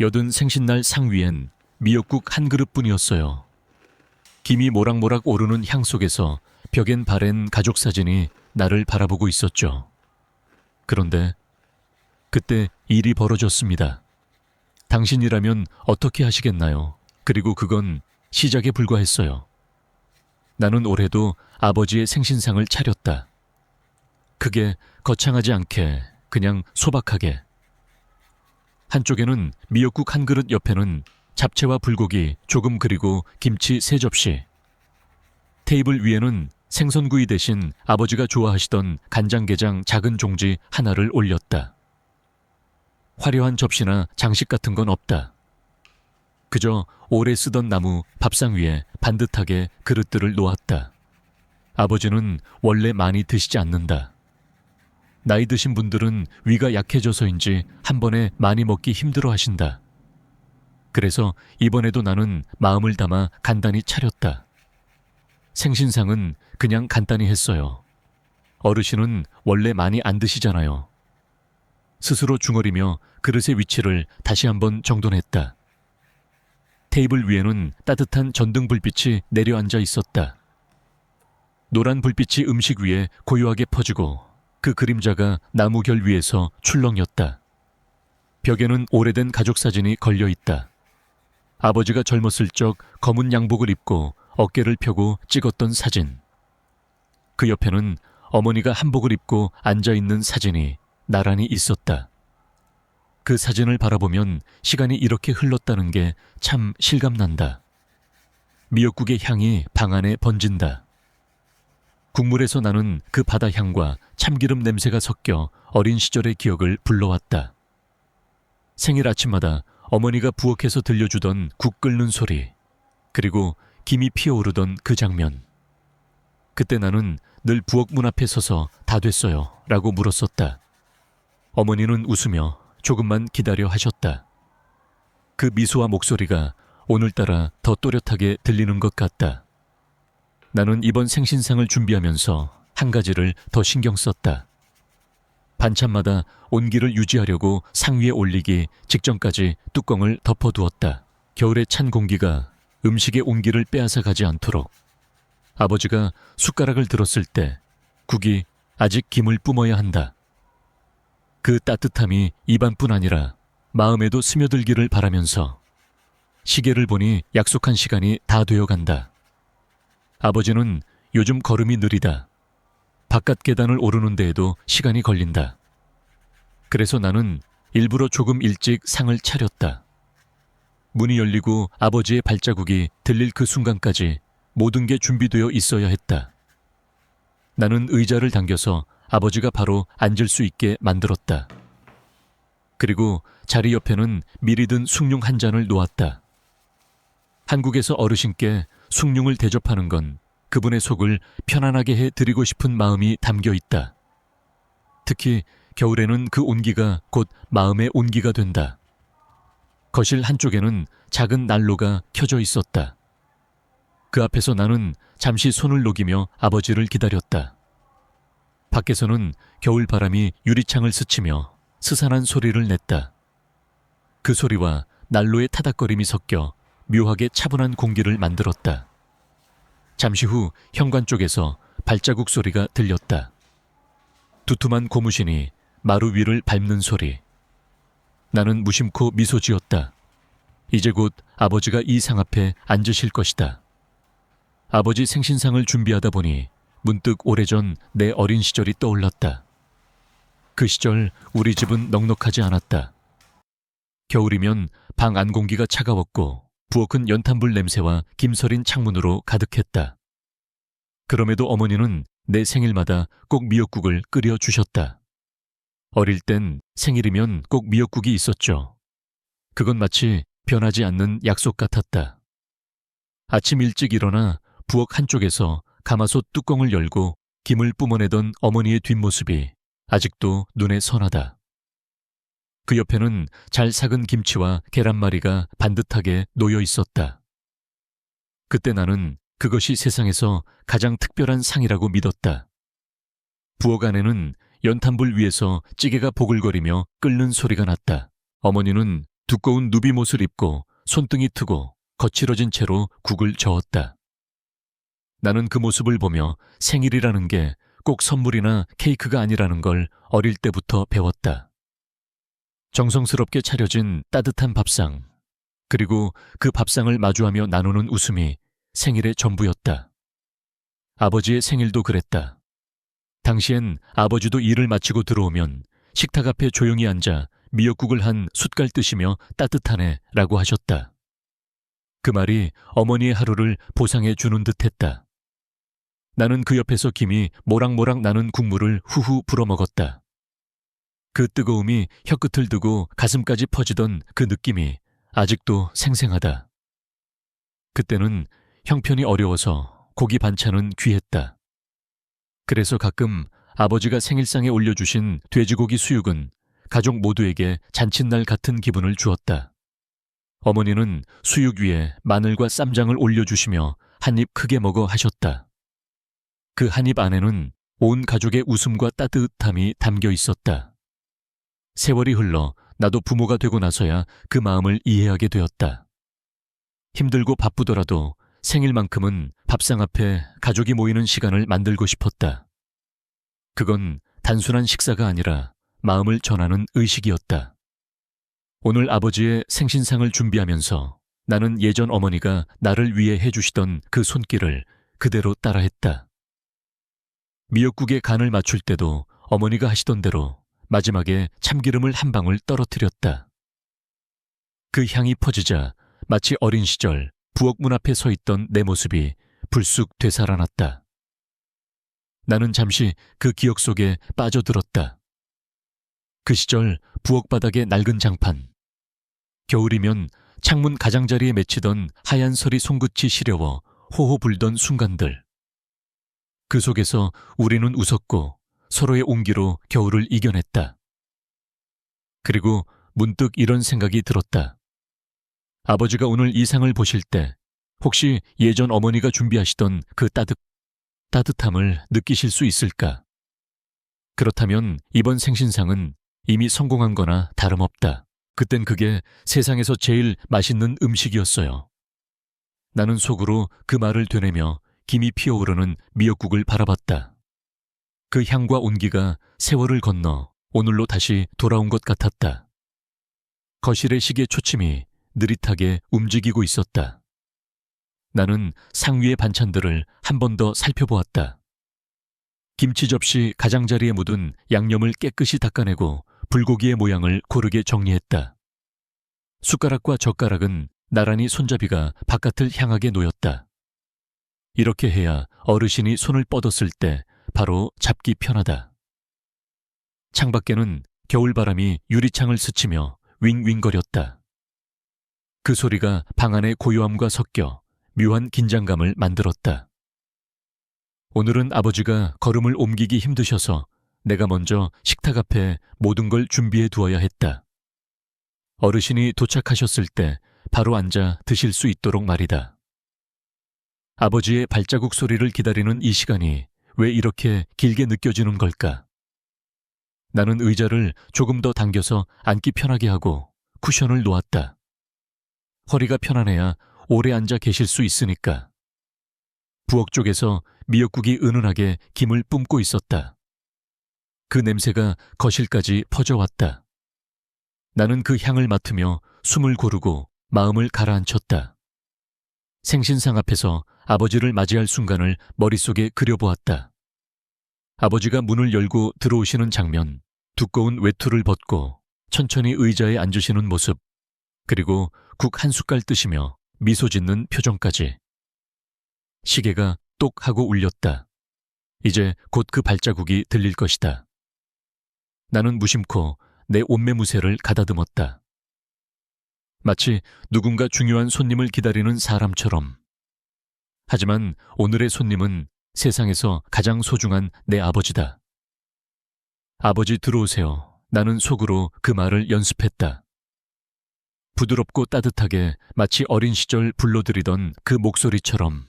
여든 생신날 상 위엔 미역국 한 그릇뿐이었어요. 김이 모락모락 오르는 향 속에서 벽엔 바랜 가족 사진이 나를 바라보고 있었죠. 그런데 그때 일이 벌어졌습니다. 당신이라면 어떻게 하시겠나요? 그리고 그건 시작에 불과했어요. 나는 올해도 아버지의 생신상을 차렸다. 크게 거창하지 않게 그냥 소박하게. 한쪽에는 미역국 한 그릇, 옆에는 잡채와 불고기 조금, 그리고 김치 3접시. 테이블 위에는 생선구이 대신 아버지가 좋아하시던 간장게장 작은 종지 하나를 올렸다. 화려한 접시나 장식 같은 건 없다. 그저 오래 쓰던 나무 밥상 위에 반듯하게 그릇들을 놓았다. 아버지는 원래 많이 드시지 않는다. 나이 드신 분들은 위가 약해져서인지 한 번에 많이 먹기 힘들어 하신다. 그래서 이번에도 나는 마음을 담아 간단히 차렸다. 생신상은 그냥 간단히 했어요. 어르신은 원래 많이 안 드시잖아요. 스스로 중얼이며 그릇의 위치를 다시 한번 정돈했다. 테이블 위에는 따뜻한 전등 불빛이 내려앉아 있었다. 노란 불빛이 음식 위에 고요하게 퍼지고 그 그림자가 나무 결 위에서 출렁였다. 벽에는 오래된 가족 사진이 걸려 있다. 아버지가 젊었을 적 검은 양복을 입고 어깨를 펴고 찍었던 사진. 그 옆에는 어머니가 한복을 입고 앉아있는 사진이 나란히 있었다. 그 사진을 바라보면 시간이 이렇게 흘렀다는 게 참 실감난다. 미역국의 향이 방 안에 번진다. 국물에서 나는 그 바다 향과 참기름 냄새가 섞여 어린 시절의 기억을 불러왔다. 생일 아침마다 어머니가 부엌에서 들려주던 국 끓는 소리, 그리고 김이 피어오르던 그 장면. 그때 나는 늘 부엌 문 앞에 서서 "다 됐어요" 라고 물었었다. 어머니는 웃으며 "조금만 기다려" 하셨다. 그 미소와 목소리가 오늘따라 더 또렷하게 들리는 것 같다. 나는 이번 생신상을 준비하면서 한 가지를 더 신경 썼다. 반찬마다 온기를 유지하려고 상 위에 올리기 직전까지 뚜껑을 덮어두었다. 겨울의 찬 공기가 음식의 온기를 빼앗아 가지 않도록. 아버지가 숟가락을 들었을 때 국이 아직 김을 뿜어야 한다. 그 따뜻함이 입안뿐 아니라 마음에도 스며들기를 바라면서 시계를 보니 약속한 시간이 다 되어간다. 아버지는 요즘 걸음이 느리다. 바깥 계단을 오르는 데에도 시간이 걸린다. 그래서 나는 일부러 조금 일찍 상을 차렸다. 문이 열리고 아버지의 발자국이 들릴 그 순간까지 모든 게 준비되어 있어야 했다. 나는 의자를 당겨서 아버지가 바로 앉을 수 있게 만들었다. 그리고 자리 옆에는 미리 든 숭늉 한 잔을 놓았다. 한국에서 어르신께 숭늉을 대접하는 건 그분의 속을 편안하게 해드리고 싶은 마음이 담겨 있다. 특히 겨울에는 그 온기가 곧 마음의 온기가 된다. 거실 한쪽에는 작은 난로가 켜져 있었다. 그 앞에서 나는 잠시 손을 녹이며 아버지를 기다렸다. 밖에서는 겨울바람이 유리창을 스치며 스산한 소리를 냈다. 그 소리와 난로의 타닥거림이 섞여 묘하게 차분한 공기를 만들었다. 잠시 후 현관 쪽에서 발자국 소리가 들렸다. 두툼한 고무신이 마루 위를 밟는 소리. 나는 무심코 미소 지었다. 이제 곧 아버지가 이 상 앞에 앉으실 것이다. 아버지 생신상을 준비하다 보니 문득 오래전 내 어린 시절이 떠올랐다. 그 시절 우리 집은 넉넉하지 않았다. 겨울이면 방 안 공기가 차가웠고 부엌은 연탄불 냄새와 김서린 창문으로 가득했다. 그럼에도 어머니는 내 생일마다 꼭 미역국을 끓여 주셨다. 어릴 땐 생일이면 꼭 미역국이 있었죠. 그건 마치 변하지 않는 약속 같았다. 아침 일찍 일어나 부엌 한쪽에서 가마솥 뚜껑을 열고 김을 뿜어내던 어머니의 뒷모습이 아직도 눈에 선하다. 그 옆에는 잘 삭은 김치와 계란말이가 반듯하게 놓여 있었다. 그때 나는 그것이 세상에서 가장 특별한 상이라고 믿었다. 부엌 안에는 연탄불 위에서 찌개가 보글거리며 끓는 소리가 났다. 어머니는 두꺼운 누비못을 입고 손등이 트고 거칠어진 채로 국을 저었다. 나는 그 모습을 보며 생일이라는 게 꼭 선물이나 케이크가 아니라는 걸 어릴 때부터 배웠다. 정성스럽게 차려진 따뜻한 밥상, 그리고 그 밥상을 마주하며 나누는 웃음이 생일의 전부였다. 아버지의 생일도 그랬다. 당시엔 아버지도 일을 마치고 들어오면 식탁 앞에 조용히 앉아 미역국을 한 숟갈 뜨시며 따뜻하네 라고 하셨다. 그 말이 어머니의 하루를 보상해 주는 듯했다. 나는 그 옆에서 김이 모락모락 나는 국물을 후후 불어먹었다. 그 뜨거움이 혀끝을 두고 가슴까지 퍼지던 그 느낌이 아직도 생생하다. 그때는 형편이 어려워서 고기 반찬은 귀했다. 그래서 가끔 아버지가 생일상에 올려주신 돼지고기 수육은 가족 모두에게 잔칫날 같은 기분을 주었다. 어머니는 수육 위에 마늘과 쌈장을 올려주시며 한 입 크게 먹어 하셨다. 그 한 입 안에는 온 가족의 웃음과 따뜻함이 담겨 있었다. 세월이 흘러 나도 부모가 되고 나서야 그 마음을 이해하게 되었다. 힘들고 바쁘더라도 생일만큼은 밥상 앞에 가족이 모이는 시간을 만들고 싶었다. 그건 단순한 식사가 아니라 마음을 전하는 의식이었다. 오늘 아버지의 생신상을 준비하면서 나는 예전 어머니가 나를 위해 해주시던 그 손길을 그대로 따라했다. 미역국에 간을 맞출 때도 어머니가 하시던 대로 마지막에 참기름을 한 방울 떨어뜨렸다. 그 향이 퍼지자 마치 어린 시절 부엌 문 앞에 서 있던 내 모습이 불쑥 되살아났다. 나는 잠시 그 기억 속에 빠져들었다. 그 시절 부엌 바닥에 낡은 장판, 겨울이면 창문 가장자리에 맺히던 하얀 설이 손끝이 시려워 호호 불던 순간들. 그 속에서 우리는 웃었고 서로의 온기로 겨울을 이겨냈다. 그리고 문득 이런 생각이 들었다. 아버지가 오늘 이 상을 보실 때 혹시 예전 어머니가 준비하시던 그 따뜻함을 느끼실 수 있을까? 그렇다면 이번 생신상은 이미 성공한 거나 다름없다. 그땐 그게 세상에서 제일 맛있는 음식이었어요. 나는 속으로 그 말을 되뇌며 김이 피어오르는 미역국을 바라봤다. 그 향과 온기가 세월을 건너 오늘로 다시 돌아온 것 같았다. 거실의 시계 초침이 느릿하게 움직이고 있었다. 나는 상 위의 반찬들을 한 번 더 살펴보았다. 김치 접시 가장자리에 묻은 양념을 깨끗이 닦아내고 불고기의 모양을 고르게 정리했다. 숟가락과 젓가락은 나란히 손잡이가 바깥을 향하게 놓였다. 이렇게 해야 어르신이 손을 뻗었을 때 바로 잡기 편하다. 창밖에는 겨울바람이 유리창을 스치며 윙윙거렸다. 그 소리가 방 안의 고요함과 섞여 묘한 긴장감을 만들었다. 오늘은 아버지가 걸음을 옮기기 힘드셔서 내가 먼저 식탁 앞에 모든 걸 준비해 두어야 했다. 어르신이 도착하셨을 때 바로 앉아 드실 수 있도록 말이다. 아버지의 발자국 소리를 기다리는 이 시간이 왜 이렇게 길게 느껴지는 걸까? 나는 의자를 조금 더 당겨서 앉기 편하게 하고 쿠션을 놓았다. 허리가 편안해야 오래 앉아 계실 수 있으니까. 부엌 쪽에서 미역국이 은은하게 김을 뿜고 있었다. 그 냄새가 거실까지 퍼져왔다. 나는 그 향을 맡으며 숨을 고르고 마음을 가라앉혔다. 생신상 앞에서 아버지를 맞이할 순간을 머릿속에 그려보았다. 아버지가 문을 열고 들어오시는 장면, 두꺼운 외투를 벗고 천천히 의자에 앉으시는 모습, 그리고 국 한 숟갈 뜨시며 미소 짓는 표정까지. 시계가 똑 하고 울렸다. 이제 곧 그 발자국이 들릴 것이다. 나는 무심코 내 옷매무새를 가다듬었다. 마치 누군가 중요한 손님을 기다리는 사람처럼. 하지만 오늘의 손님은 세상에서 가장 소중한 내 아버지다. 아버지 들어오세요. 나는 속으로 그 말을 연습했다. 부드럽고 따뜻하게 마치 어린 시절 불러들이던 그 목소리처럼.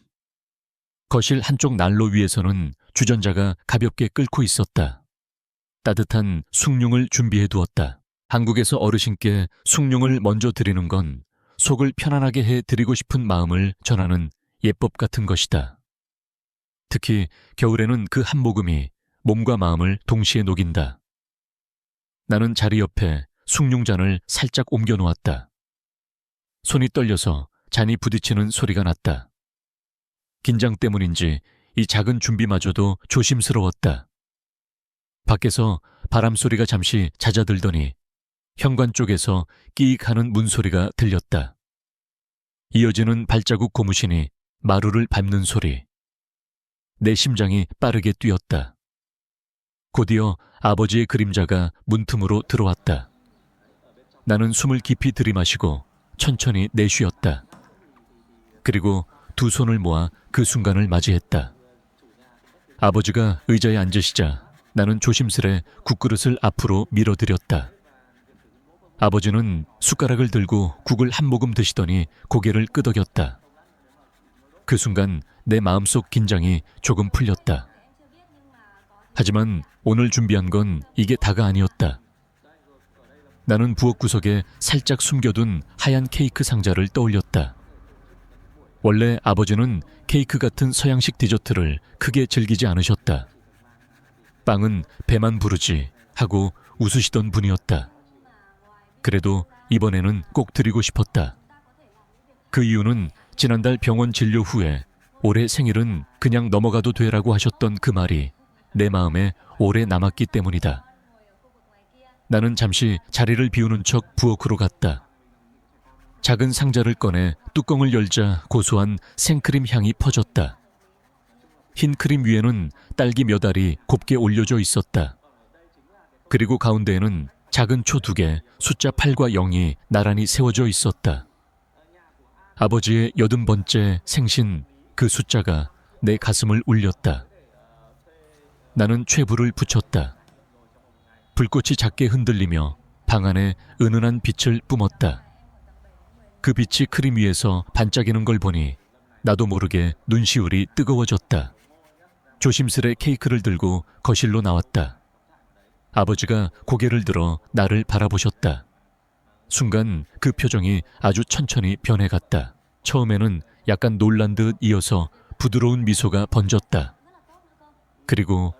거실 한쪽 난로 위에서는 주전자가 가볍게 끓고 있었다. 따뜻한 숭늉을 준비해 두었다. 한국에서 어르신께 숭늉을 먼저 드리는 건 속을 편안하게 해 드리고 싶은 마음을 전하는 예법 같은 것이다. 특히 겨울에는 그 한 모금이 몸과 마음을 동시에 녹인다. 나는 자리 옆에 숭늉잔을 살짝 옮겨 놓았다. 손이 떨려서 잔이 부딪히는 소리가 났다. 긴장 때문인지 이 작은 준비마저도 조심스러웠다. 밖에서 바람소리가 잠시 잦아들더니 현관 쪽에서 끼익 하는 문소리가 들렸다. 이어지는 발자국 고무신이 마루를 밟는 소리. 내 심장이 빠르게 뛰었다. 곧이어 아버지의 그림자가 문틈으로 들어왔다. 나는 숨을 깊이 들이마시고 천천히 내쉬었다. 그리고 두 손을 모아 그 순간을 맞이했다. 아버지가 의자에 앉으시자 나는 조심스레 국그릇을 앞으로 밀어드렸다. 아버지는 숟가락을 들고 국을 한 모금 드시더니 고개를 끄덕였다. 그 순간 내 마음속 긴장이 조금 풀렸다. 하지만 오늘 준비한 건 이게 다가 아니었다. 나는 부엌 구석에 살짝 숨겨둔 하얀 케이크 상자를 떠올렸다. 원래 아버지는 케이크 같은 서양식 디저트를 크게 즐기지 않으셨다. 빵은 배만 부르지 하고 웃으시던 분이었다. 그래도 이번에는 꼭 드리고 싶었다. 그 이유는 지난달 병원 진료 후에 올해 생일은 그냥 넘어가도 되라고 하셨던 그 말이 내 마음에 오래 남았기 때문이다. 나는 잠시 자리를 비우는 척 부엌으로 갔다. 작은 상자를 꺼내 뚜껑을 열자 고소한 생크림 향이 퍼졌다. 흰 크림 위에는 딸기 몇 알이 곱게 올려져 있었다. 그리고 가운데에는 작은 초 2개, 숫자 8과 0이 나란히 세워져 있었다. 아버지의 80번째 생신 그 숫자가 내 가슴을 울렸다. 나는 촤불을 붙였다. 불꽃이 작게 흔들리며 방 안에 은은한 빛을 뿜었다. 그 빛이 크림 위에서 반짝이는 걸 보니 나도 모르게 눈시울이 뜨거워졌다. 조심스레 케이크를 들고 거실로 나왔다. 아버지가 고개를 들어 나를 바라보셨다. 순간 그 표정이 아주 천천히 변해갔다. 처음에는 약간 놀란 듯 이어서 부드러운 미소가 번졌다. 그리고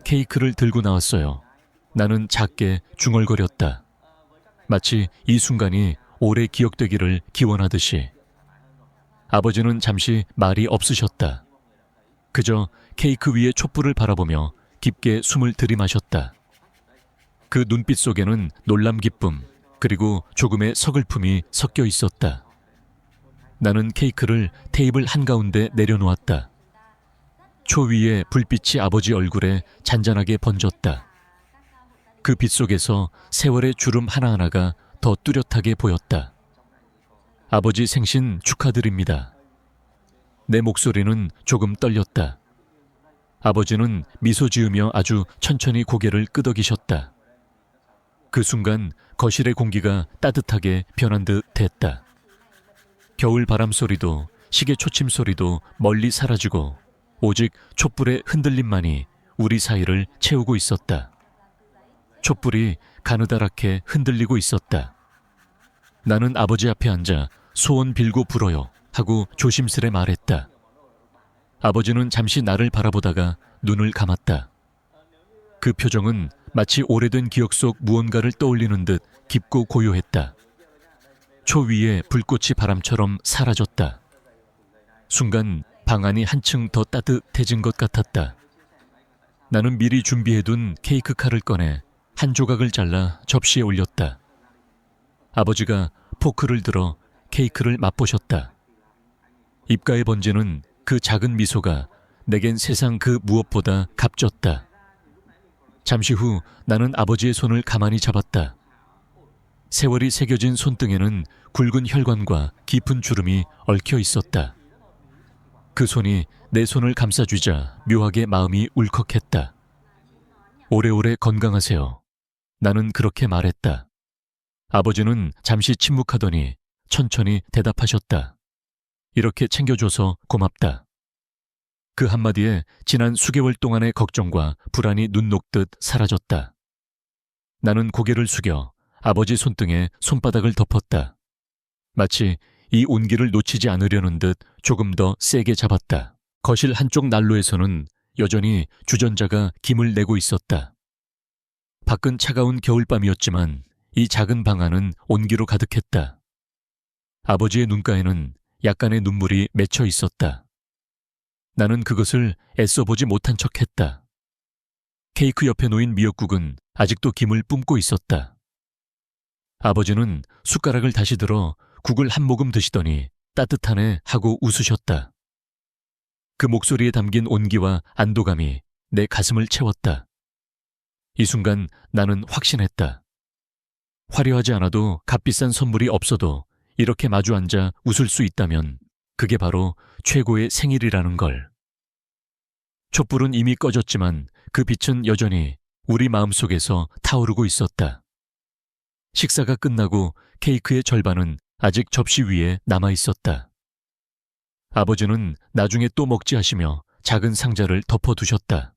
케이크를 들고 나왔어요. 나는 작게 중얼거렸다. 마치 이 순간이 오래 기억되기를 기원하듯이. 아버지는 잠시 말이 없으셨다. 그저 케이크 위의 촛불을 바라보며 깊게 숨을 들이마셨다. 그 눈빛 속에는 놀람 기쁨 그리고 조금의 서글픔이 섞여 있었다. 나는 케이크를 테이블 한가운데 내려놓았다. 초 위에 불빛이 아버지 얼굴에 잔잔하게 번졌다. 그 빛 속에서 세월의 주름 하나하나가 더 뚜렷하게 보였다. 아버지 생신 축하드립니다. 내 목소리는 조금 떨렸다. 아버지는 미소 지으며 아주 천천히 고개를 끄덕이셨다. 그 순간 거실의 공기가 따뜻하게 변한 듯 했다. 겨울 바람 소리도 시계 초침 소리도 멀리 사라지고 오직 촛불의 흔들림만이 우리 사이를 채우고 있었다. 촛불이 가느다랗게 흔들리고 있었다. 나는 아버지 앞에 앉아 소원 빌고 불어요 하고 조심스레 말했다. 아버지는 잠시 나를 바라보다가 눈을 감았다. 그 표정은 마치 오래된 기억 속 무언가를 떠올리는 듯 깊고 고요했다. 초 위에 불꽃이 바람처럼 사라졌다. 순간 방 안이 한층 더 따뜻해진 것 같았다. 나는 미리 준비해둔 케이크 칼을 꺼내 한 조각을 잘라 접시에 올렸다. 아버지가 포크를 들어 케이크를 맛보셨다. 입가에 번지는 그 작은 미소가 내겐 세상 그 무엇보다 값졌다. 잠시 후 나는 아버지의 손을 가만히 잡았다. 세월이 새겨진 손등에는 굵은 혈관과 깊은 주름이 얽혀 있었다. 그 손이 내 손을 감싸주자 묘하게 마음이 울컥했다. 오래오래 건강하세요. 나는 그렇게 말했다. 아버지는 잠시 침묵하더니 천천히 대답하셨다. 이렇게 챙겨줘서 고맙다. 그 한마디에 지난 수개월 동안의 걱정과 불안이 눈 녹듯 사라졌다. 나는 고개를 숙여 아버지 손등에 손바닥을 덮었다. 마치 이 온기를 놓치지 않으려는 듯 조금 더 세게 잡았다. 거실 한쪽 난로에서는 여전히 주전자가 김을 내고 있었다. 밖은 차가운 겨울밤이었지만 이 작은 방 안은 온기로 가득했다. 아버지의 눈가에는 약간의 눈물이 맺혀 있었다. 나는 그것을 애써 보지 못한 척했다. 케이크 옆에 놓인 미역국은 아직도 김을 뿜고 있었다. 아버지는 숟가락을 다시 들어 국을 한 모금 드시더니 따뜻하네 하고 웃으셨다. 그 목소리에 담긴 온기와 안도감이 내 가슴을 채웠다. 이 순간 나는 확신했다. 화려하지 않아도 값비싼 선물이 없어도 이렇게 마주 앉아 웃을 수 있다면 그게 바로 최고의 생일이라는 걸. 촛불은 이미 꺼졌지만 그 빛은 여전히 우리 마음속에서 타오르고 있었다. 식사가 끝나고 케이크의 절반은 아직 접시 위에 남아 있었다. 아버지는 나중에 또 먹지 하시며 작은 상자를 덮어두셨다.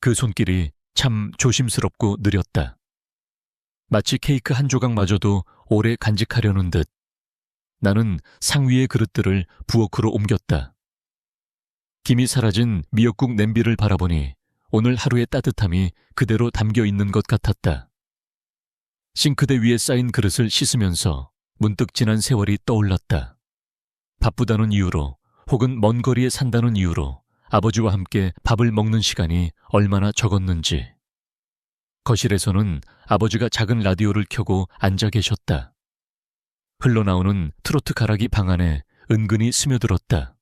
그 손길이 참 조심스럽고 느렸다. 마치 케이크 한 조각마저도 오래 간직하려는 듯. 나는 상위의 그릇들을 부엌으로 옮겼다. 김이 사라진 미역국 냄비를 바라보니 오늘 하루의 따뜻함이 그대로 담겨 있는 것 같았다. 싱크대 위에 쌓인 그릇을 씻으면서 문득 지난 세월이 떠올랐다. 바쁘다는 이유로 혹은 먼 거리에 산다는 이유로 아버지와 함께 밥을 먹는 시간이 얼마나 적었는지. 거실에서는 아버지가 작은 라디오를 켜고 앉아 계셨다. 흘러나오는 트로트 가락이 방 안에 은근히 스며들었다.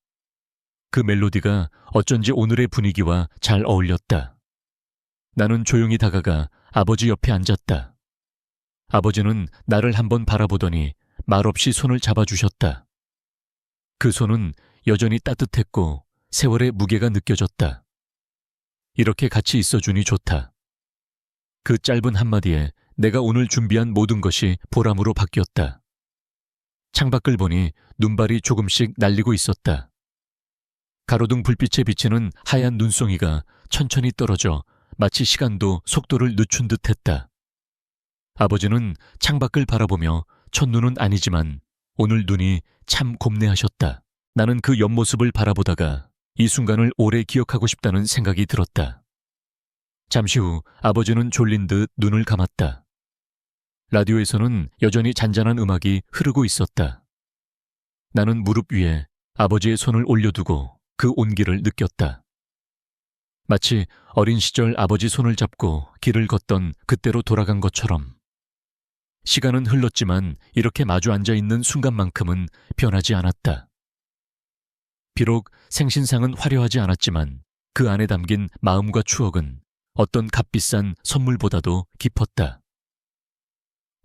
그 멜로디가 어쩐지 오늘의 분위기와 잘 어울렸다. 나는 조용히 다가가 아버지 옆에 앉았다. 아버지는 나를 한번 바라보더니 말없이 손을 잡아주셨다. 그 손은 여전히 따뜻했고 세월의 무게가 느껴졌다. 이렇게 같이 있어주니 좋다. 그 짧은 한마디에 내가 오늘 준비한 모든 것이 보람으로 바뀌었다. 창밖을 보니 눈발이 조금씩 날리고 있었다. 가로등 불빛에 비치는 하얀 눈송이가 천천히 떨어져 마치 시간도 속도를 늦춘 듯했다. 아버지는 창밖을 바라보며 첫눈은 아니지만 오늘 눈이 참 곱네하셨다. 나는 그 옆모습을 바라보다가 이 순간을 오래 기억하고 싶다는 생각이 들었다. 잠시 후 아버지는 졸린 듯 눈을 감았다. 라디오에서는 여전히 잔잔한 음악이 흐르고 있었다. 나는 무릎 위에 아버지의 손을 올려두고 그 온기를 느꼈다. 마치 어린 시절 아버지 손을 잡고 길을 걷던 그때로 돌아간 것처럼. 시간은 흘렀지만 이렇게 마주 앉아 있는 순간만큼은 변하지 않았다. 비록 생신상은 화려하지 않았지만 그 안에 담긴 마음과 추억은 어떤 값비싼 선물보다도 깊었다.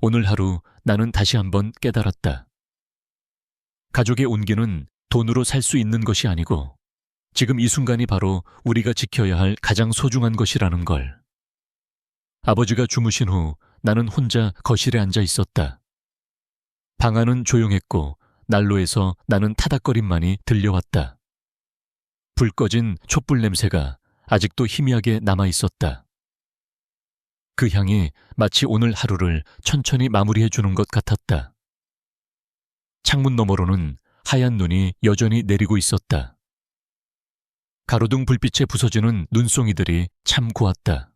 오늘 하루 나는 다시 한번 깨달았다. 가족의 온기는 돈으로 살 수 있는 것이 아니고 지금 이 순간이 바로 우리가 지켜야 할 가장 소중한 것이라는 걸. 아버지가 주무신 후 나는 혼자 거실에 앉아 있었다. 방 안은 조용했고 난로에서 나는 타닥거림만이 들려왔다. 불 꺼진 촛불 냄새가 아직도 희미하게 남아 있었다. 그 향이 마치 오늘 하루를 천천히 마무리해 주는 것 같았다. 창문 너머로는 하얀 눈이 여전히 내리고 있었다. 가로등 불빛에 부서지는 눈송이들이 참 고왔다.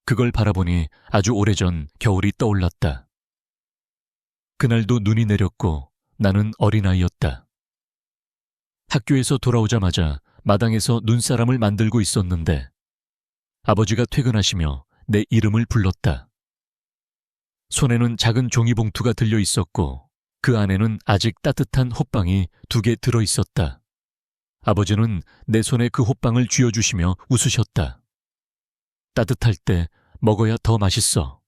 그걸 바라보니 아주 오래전 겨울이 떠올랐다. 그날도 눈이 내렸고 나는 어린아이였다. 학교에서 돌아오자마자 마당에서 눈사람을 만들고 있었는데 아버지가 퇴근하시며 내 이름을 불렀다. 손에는 작은 종이봉투가 들려 있었고 그 안에는 아직 따뜻한 호빵이 2개 들어 있었다. 아버지는 내 손에 그 호빵을 쥐어주시며 웃으셨다. 따뜻할 때 먹어야 더 맛있어.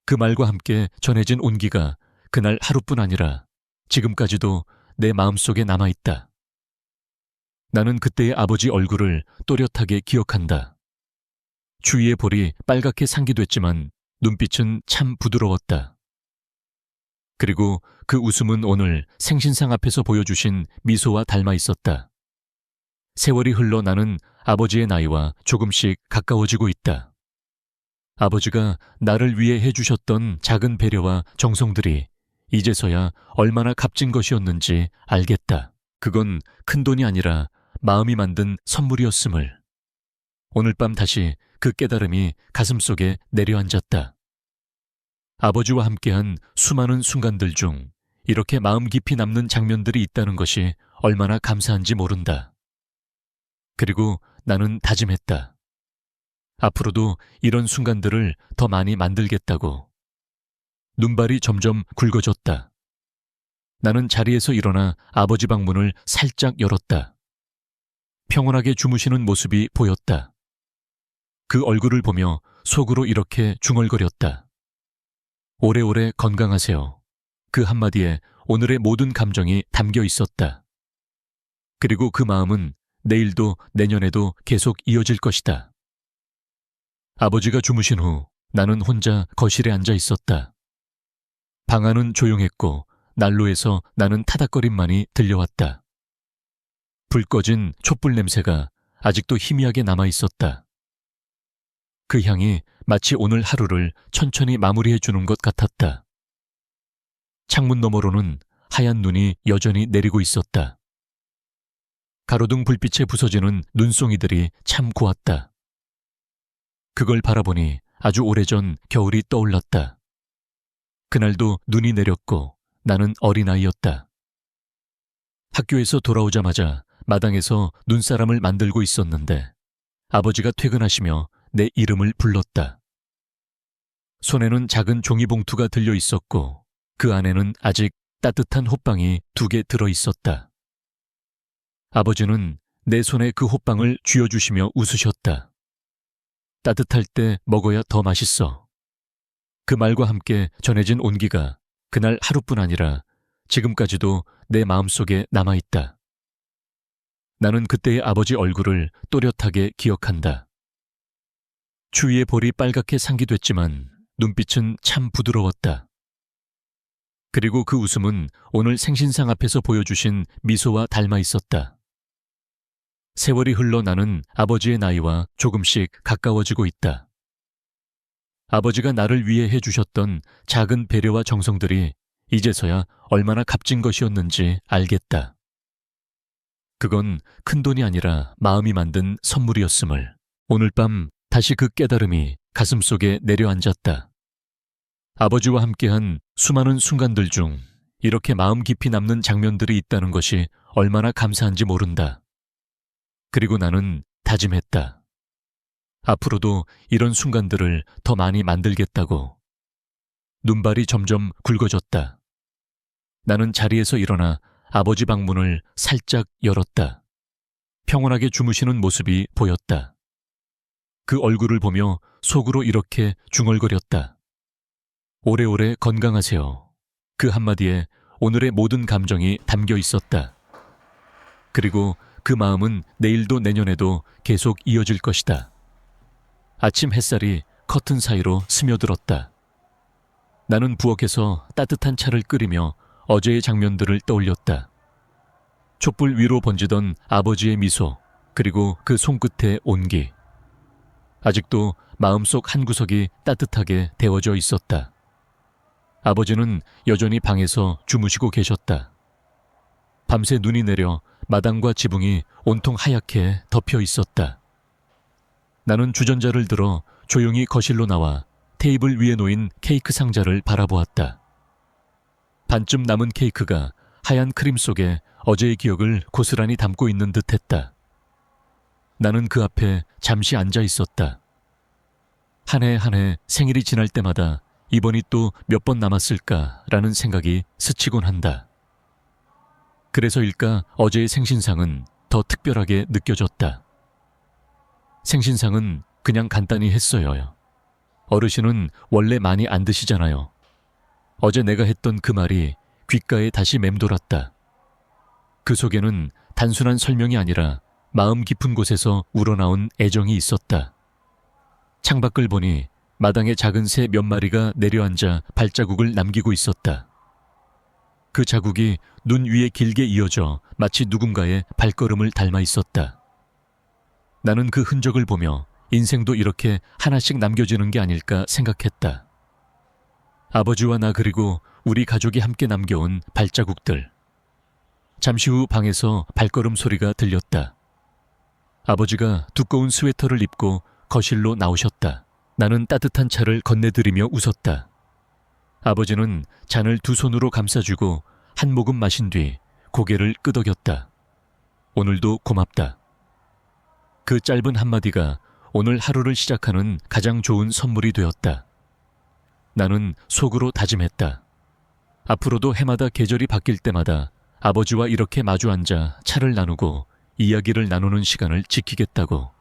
그 말과 함께 전해진 온기가 그날 하루뿐 아니라 지금까지도 내 마음속에 남아있다. 나는 그때의 아버지 얼굴을 또렷하게 기억한다. 주위의 볼이 빨갛게 상기됐지만 눈빛은 참 부드러웠다. 그리고 그 웃음은 오늘 생신상 앞에서 보여주신 미소와 닮아 있었다. 세월이 흘러 나는 아버지의 나이와 조금씩 가까워지고 있다. 아버지가 나를 위해 해주셨던 작은 배려와 정성들이 이제서야 얼마나 값진 것이었는지 알겠다. 그건 큰 돈이 아니라 마음이 만든 선물이었음을. 오늘 밤 다시 그 깨달음이 가슴속에 내려앉았다. 아버지와 함께한 수많은 순간들 중 이렇게 마음 깊이 남는 장면들이 있다는 것이 얼마나 감사한지 모른다. 그리고 나는 다짐했다. 앞으로도 이런 순간들을 더 많이 만들겠다고. 눈발이 점점 굵어졌다. 나는 자리에서 일어나 아버지 방문을 살짝 열었다. 평온하게 주무시는 모습이 보였다. 그 얼굴을 보며 속으로 이렇게 중얼거렸다. 오래오래 건강하세요. 그 한마디에 오늘의 모든 감정이 담겨 있었다. 그리고 그 마음은 내일도 내년에도 계속 이어질 것이다. 아버지가 주무신 후 나는 혼자 거실에 앉아 있었다. 방 안은 조용했고 난로에서 나는 타닥거림만이 들려왔다. 불 꺼진 촛불 냄새가 아직도 희미하게 남아 있었다. 그 향이 마치 오늘 하루를 천천히 마무리해 주는 것 같았다. 창문 너머로는 하얀 눈이 여전히 내리고 있었다. 가로등 불빛에 부서지는 눈송이들이 참 고왔다. 그걸 바라보니 아주 오래전 겨울이 떠올랐다. 그날도 눈이 내렸고 나는 어린아이였다. 학교에서 돌아오자마자 마당에서 눈사람을 만들고 있었는데 아버지가 퇴근하시며 내 이름을 불렀다. 손에는 작은 종이봉투가 들려 있었고 그 안에는 아직 따뜻한 호빵이 2개 들어 있었다. 아버지는 내 손에 그 호빵을 쥐어주시며 웃으셨다. 따뜻할 때 먹어야 더 맛있어. 그 말과 함께 전해진 온기가 그날 하루뿐 아니라 지금까지도 내 마음속에 남아있다. 나는 그때의 아버지 얼굴을 또렷하게 기억한다. 추위에 볼이 빨갛게 상기됐지만 눈빛은 참 부드러웠다. 그리고 그 웃음은 오늘 생신상 앞에서 보여주신 미소와 닮아 있었다. 세월이 흘러 나는 아버지의 나이와 조금씩 가까워지고 있다. 아버지가 나를 위해 해주셨던 작은 배려와 정성들이 이제서야 얼마나 값진 것이었는지 알겠다. 그건 큰 돈이 아니라 마음이 만든 선물이었음을. 오늘 밤 다시 그 깨달음이 가슴속에 내려앉았다. 아버지와 함께한 수많은 순간들 중 이렇게 마음 깊이 남는 장면들이 있다는 것이 얼마나 감사한지 모른다. 그리고 나는 다짐했다. 앞으로도 이런 순간들을 더 많이 만들겠다고. 눈발이 점점 굵어졌다. 나는 자리에서 일어나 아버지 방문을 살짝 열었다. 평온하게 주무시는 모습이 보였다. 그 얼굴을 보며 속으로 이렇게 중얼거렸다. 오래오래 건강하세요. 그 한마디에 오늘의 모든 감정이 담겨 있었다. 그리고 그 마음은 내일도 내년에도 계속 이어질 것이다. 아침 햇살이 커튼 사이로 스며들었다. 나는 부엌에서 따뜻한 차를 끓이며 어제의 장면들을 떠올렸다. 촛불 위로 번지던 아버지의 미소, 그리고 그 손끝의 온기. 아직도 마음속 한구석이 따뜻하게 데워져 있었다. 아버지는 여전히 방에서 주무시고 계셨다. 밤새 눈이 내려 마당과 지붕이 온통 하얗게 덮여 있었다. 나는 주전자를 들어 조용히 거실로 나와 테이블 위에 놓인 케이크 상자를 바라보았다. 반쯤 남은 케이크가 하얀 크림 속에 어제의 기억을 고스란히 담고 있는 듯했다. 나는 그 앞에 잠시 앉아 있었다. 한 해 한 해 생일이 지날 때마다 이번이 또 몇 번 남았을까라는 생각이 스치곤 한다. 그래서일까 어제의 생신상은 더 특별하게 느껴졌다. 생신상은 그냥 간단히 했어요. 어르신은 원래 많이 안 드시잖아요. 어제 내가 했던 그 말이 귓가에 다시 맴돌았다. 그 속에는 단순한 설명이 아니라 마음 깊은 곳에서 우러나온 애정이 있었다. 창밖을 보니 마당에 작은 새 몇 마리가 내려앉아 발자국을 남기고 있었다. 그 자국이 눈 위에 길게 이어져 마치 누군가의 발걸음을 닮아 있었다. 나는 그 흔적을 보며 인생도 이렇게 하나씩 남겨지는 게 아닐까 생각했다. 아버지와 나 그리고 우리 가족이 함께 남겨온 발자국들. 잠시 후 방에서 발걸음 소리가 들렸다. 아버지가 두꺼운 스웨터를 입고 거실로 나오셨다. 나는 따뜻한 차를 건네드리며 웃었다. 아버지는 잔을 두 손으로 감싸주고 한 모금 마신 뒤 고개를 끄덕였다. 오늘도 고맙다. 그 짧은 한마디가 오늘 하루를 시작하는 가장 좋은 선물이 되었다. 나는 속으로 다짐했다. 앞으로도 해마다 계절이 바뀔 때마다 아버지와 이렇게 마주 앉아 차를 나누고 이야기를 나누는 시간을 지키겠다고.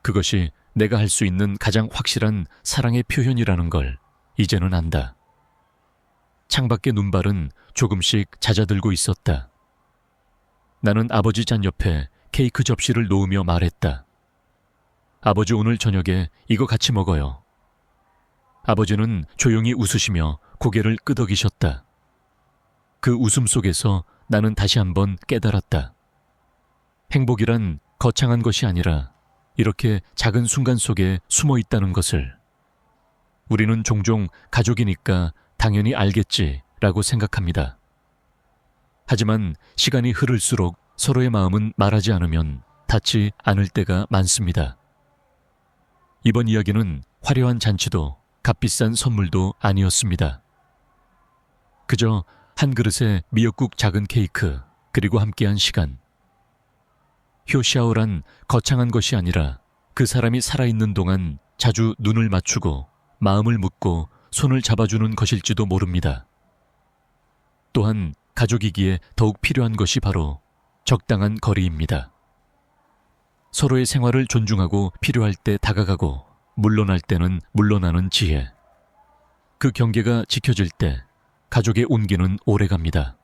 그것이 내가 할 수 있는 가장 확실한 사랑의 표현이라는 걸 이제는 안다. 창밖의 눈발은 조금씩 잦아들고 있었다. 나는 아버지 잔 옆에 케이크 접시를 놓으며 말했다. 아버지 오늘 저녁에 이거 같이 먹어요. 아버지는 조용히 웃으시며 고개를 끄덕이셨다. 그 웃음 속에서 나는 다시 한번 깨달았다. 행복이란 거창한 것이 아니라 이렇게 작은 순간 속에 숨어 있다는 것을. 우리는 종종 가족이니까 당연히 알겠지라고 생각합니다. 하지만 시간이 흐를수록 서로의 마음은 말하지 않으면 닿지 않을 때가 많습니다. 이번 이야기는 화려한 잔치도 값비싼 선물도 아니었습니다. 그저 한 그릇의 미역국 작은 케이크 그리고 함께한 시간. 효샤오란 거창한 것이 아니라 그 사람이 살아있는 동안 자주 눈을 맞추고 마음을 묻고 손을 잡아주는 것일지도 모릅니다. 또한 가족이기에 더욱 필요한 것이 바로 적당한 거리입니다. 서로의 생활을 존중하고 필요할 때 다가가고 물러날 때는 물러나는 지혜. 그 경계가 지켜질 때 가족의 온기는 오래갑니다.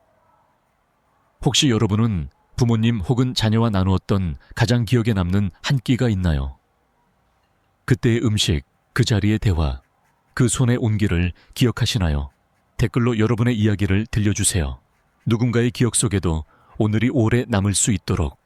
혹시 여러분은 부모님 혹은 자녀와 나누었던 가장 기억에 남는 한 끼가 있나요? 그때의 음식, 그 자리의 대화, 그 손의 온기를 기억하시나요? 댓글로 여러분의 이야기를 들려주세요. 누군가의 기억 속에도 오늘이 오래 남을 수 있도록